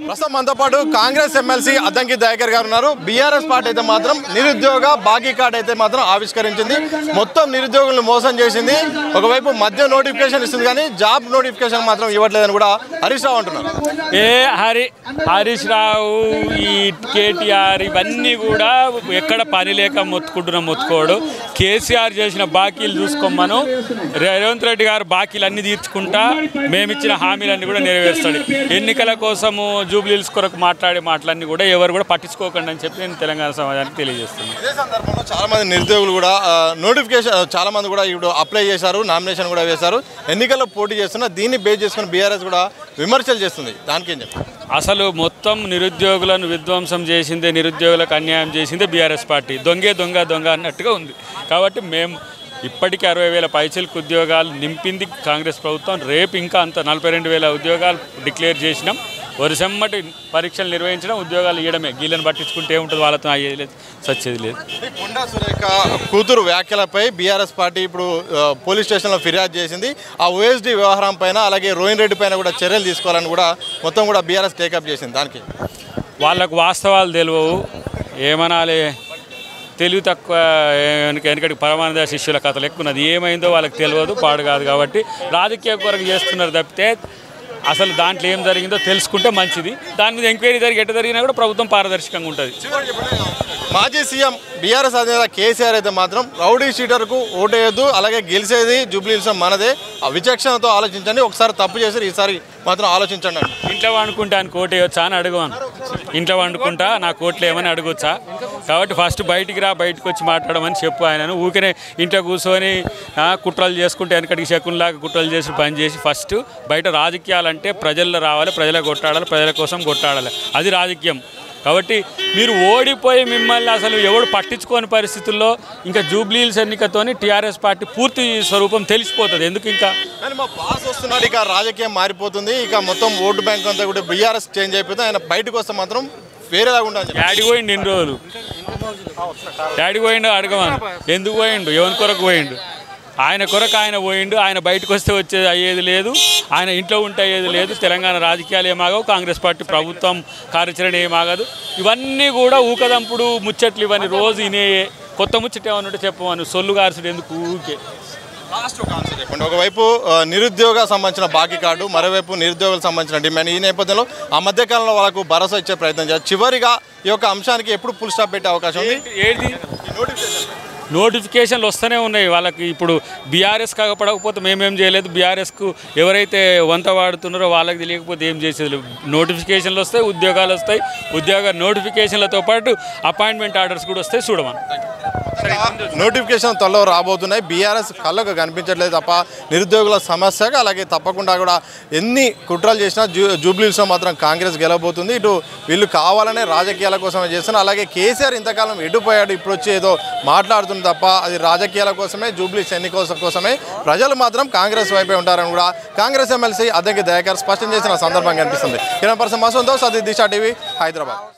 ప్రస్తుతం మనతో పాటు కాంగ్రెస్ ఎమ్మెల్సీ అద్దంకి దయాకర్ గారు ఉన్నారు. బీఆర్ఎస్ పార్టీ అయితే మాత్రం నిరుద్యోగ బాకీ కార్డు అయితే మాత్రం ఆవిష్కరించింది. మొత్తం నిరుద్యోగులను మోసం చేసింది. ఒకవైపు మధ్య నోటిఫికేషన్ ఇస్తుంది కానీ జాబ్ నోటిఫికేషన్ మాత్రం ఇవ్వట్లేదని కూడా హరీష్ రావు అంటున్నారు. హరీష్ రావు ఈ కేటీఆర్ ఇవన్నీ కూడా ఎక్కడ పని లేక మొత్తుకోడు. కేసీఆర్ చేసిన బాకీలు చూసుకోమను, రేవంత్ రెడ్డి గారు బాకీలు అన్ని తీర్చుకుంటా మేమిచ్చిన హామీలన్నీ కూడా నెరవేరుస్తాడు. ఎన్నికల కోసము జూబ్లీహిల్స్ కొరకు మాటలన్నీ కూడా ఎవరు కూడా పట్టించుకోకండి అని చెప్పి నేను తెలంగాణ సమాజానికి తెలియజేస్తున్నాను. ఇదే సందర్భంలో చాలా మంది నిరుద్యోగులు కూడా నోటిఫికేషన్ చాలా మంది కూడా ఇప్పుడు అప్లై చేశారు, నామినేషన్ కూడా వేశారు, ఎన్నికల్లో పోటీ చేస్తున్నా దీన్ని బేస్ చేసుకుని బీఆర్ఎస్ కూడా విమర్శలు చేస్తుంది. దానికి ఏం చెప్తారు? అసలు మొత్తం నిరుద్యోగులను విధ్వంసం చేసిందే, నిరుద్యోగులకు అన్యాయం చేసిందే బీఆర్ఎస్ పార్టీ. దొంగ అన్నట్టుగా ఉంది. కాబట్టి మేము ఇప్పటికీ 60,000 పైచలకు ఉద్యోగాలు నింపింది కాంగ్రెస్ ప్రభుత్వం. రేపు ఇంకా అంత 42,000 ఉద్యోగాలు డిక్లేర్ చేసినాం. వరుసమ్మటి పరీక్షలు నిర్వహించడం, ఉద్యోగాలు ఇవ్వడమే. గీళ్ళని పట్టించుకుంటే ఏముంటుంది, వాళ్ళతో అయ్యేది లేదు, సచ్చేది లేదు. కొండా సురేఖ కూతురు వ్యాఖ్యలపై బీఆర్ఎస్ పార్టీ ఇప్పుడు పోలీస్ స్టేషన్లో ఫిర్యాదు చేసింది. ఆ ఓఎస్డీ వ్యవహారం పైన అలాగే రోహిన్ రెడ్డి పైన కూడా చర్యలు తీసుకోవాలని కూడా మొత్తం కూడా బీఆర్ఎస్ టేకప్ చేసింది. దానికి వాళ్ళకు వాస్తవాలు తెలియవు, ఏమనాలి, తెలివి తక్కువ, వెనకటి పరమానంద శిష్యుల కథలు ఎక్కున్నది. ఏమైందో వాళ్ళకి తెలియదు, పాడు కాదు. కాబట్టి రాజకీయ కొరకు చేస్తున్నారు తప్పితే అసలు దాంట్లో ఏం జరిగిందో తెలుసుకుంటే మంచిది. దాని మీద ఎంక్వైరీ ఎట్ట జరిగినా కూడా ప్రభుత్వం పారదర్శకంగా ఉంటుంది. మాజీ సీఎం బీఆర్ఎస్ అధినేత కేసీఆర్ అయితే మాత్రం రౌడీ షీటర్కు ఓటేయద్దు, అలాగే గెలిచేది జూబ్లీహిల్స్ మనదే, ఆ విచక్షణతో ఆలోచించండి, ఒకసారి తప్పు చేసి ఈసారి మాత్రం ఆలోచించండి. ఇంట్లో వండుకుంటా అని కోటేయొచ్చా అని అడగను. ఇంట్లో వండుకుంటా నా కోట్లు ఏమని అడగొచ్చా? కాబట్టి ఫస్ట్ బయటకు వచ్చి మాట్లాడమని చెప్పు. ఆయనను ఊరికనే ఇంట్లో కూర్చొని కుట్రలు చేసుకుంటే వెనకటికి శకున్లాగా కుట్రలు చేసి పని చేసి ఫస్ట్ బయట రాజకీయాలంటే ప్రజల్లో రావాలి, ప్రజలకు కొట్టాడాలి, ప్రజల కోసం కొట్టాడాలి, అది రాజకీయం. కాబట్టి మీరు ఓడిపోయి మిమ్మల్ని అసలు ఎవడు పట్టించుకోని పరిస్థితుల్లో ఇంకా జూబ్లీహిల్స్ ఎన్నికతోని టీఆర్ఎస్ పార్టీ పూర్తి స్వరూపం తెలిసిపోతుంది. ఎందుకు ఇంకా కానీ మా బాస్ వస్తున్నాడు, ఇక రాజకీయం మారిపోతుంది, ఇక మొత్తం ఓటు బ్యాంక్ అంతా కూడా బీఆర్ఎస్ చేంజ్ అయిపోతుంది, ఆయన బయటకు వస్తే మాత్రం వేరేలాగా ఉంటుంది. డాడీ పోయిండు ఎన్ని రోజులు, డాడీ పోయిండు అడగమను, ఎందుకు పోయిండు, ఎవరి కొరకు పోయిండు, ఆయన కొరకు ఆయన పోయిండు. ఆయన బయటకు వస్తే వచ్చేది అయ్యేది లేదు, ఆయన ఇంట్లో ఉంటే అయ్యేది లేదు. తెలంగాణ రాజకీయాలు ఏమాగవు, కాంగ్రెస్ పార్టీ ప్రభుత్వం కార్యాచరణ ఏమాగదు. ఇవన్నీ కూడా ఊకదంపుడు ముచ్చట్లు, ఇవన్నీ రోజు ఇనే కొత్త ముచ్చట ఏమన్నట్టు చెప్పమను, సొల్లు గార్సుడు ఎందుకు ఊకే. లాస్ట్ ఒక ఆన్సర్ చెప్పండి. ఒకవైపు నిరుద్యోగ సంబంధించిన బాకీ కార్డు, మరోవైపు నిరుద్యోగులకు సంబంధించిన డిమాండ్. ఈ నేపథ్యంలో ఆ మధ్యకాలంలో వాళ్ళకు భరోసా ఇచ్చే ప్రయత్నం చేయాలి. చివరిగా ఈ యొక్క అంశానికి ఎప్పుడు ఫుల్ స్టాప్ పెట్టే అవకాశం ఉంది? ఏది నోటిఫికేషన్లు వస్తూనే ఉన్నాయి వాళ్ళకి. ఇప్పుడు బీఆర్ఎస్ కాకపోతే మేమేం చేయలేదు, బీఆర్ఎస్కు ఎవరైతే వంత వాడుతున్నారో వాళ్ళకి తెలియకపోతే ఏం చేసేది. నోటిఫికేషన్లు వస్తాయి, ఉద్యోగాలు వస్తాయి, ఉద్యోగ నోటిఫికేషన్లతో పాటు అపాయింట్మెంట్ ఆర్డర్స్ కూడా వస్తాయి. చూడమని నోటిఫికేషన్ త్వరలో రాబోతున్నాయి. బీఆర్ఎస్ కళ్ళకు కనిపించట్లేదు తప్ప నిరుద్యోగుల సమస్యగా, అలాగే తప్పకుండా కూడా ఎన్ని కుట్రలు చేసినా జూబ్లీహిల్స్లో మాత్రం కాంగ్రెస్ గెలవబోతుంది. ఇటు వీళ్ళు కావాలనే రాజకీయాల కోసమే చేస్తున్నారు. అలాగే కేసీఆర్ ఇంతకాలం ఎడిపోయాడు, ఇప్పుడు వచ్చి ఏదో మాట్లాడుతుంది తప్ప అది రాజకీయాల కోసమే, జూబ్లీహిల్స్ ఎన్నికల కోసమే. ప్రజలు మాత్రం కాంగ్రెస్ వైపే ఉంటారని కూడా కాంగ్రెస్ ఎమ్మెల్సీ అద్దంకి దయాకర్ స్పష్టం చేసిన సందర్భం కనిపిస్తుంది. కెమెరా పర్సన్ మసూద్తో సతీష్ దిశ టీవీ, హైదరాబాద్.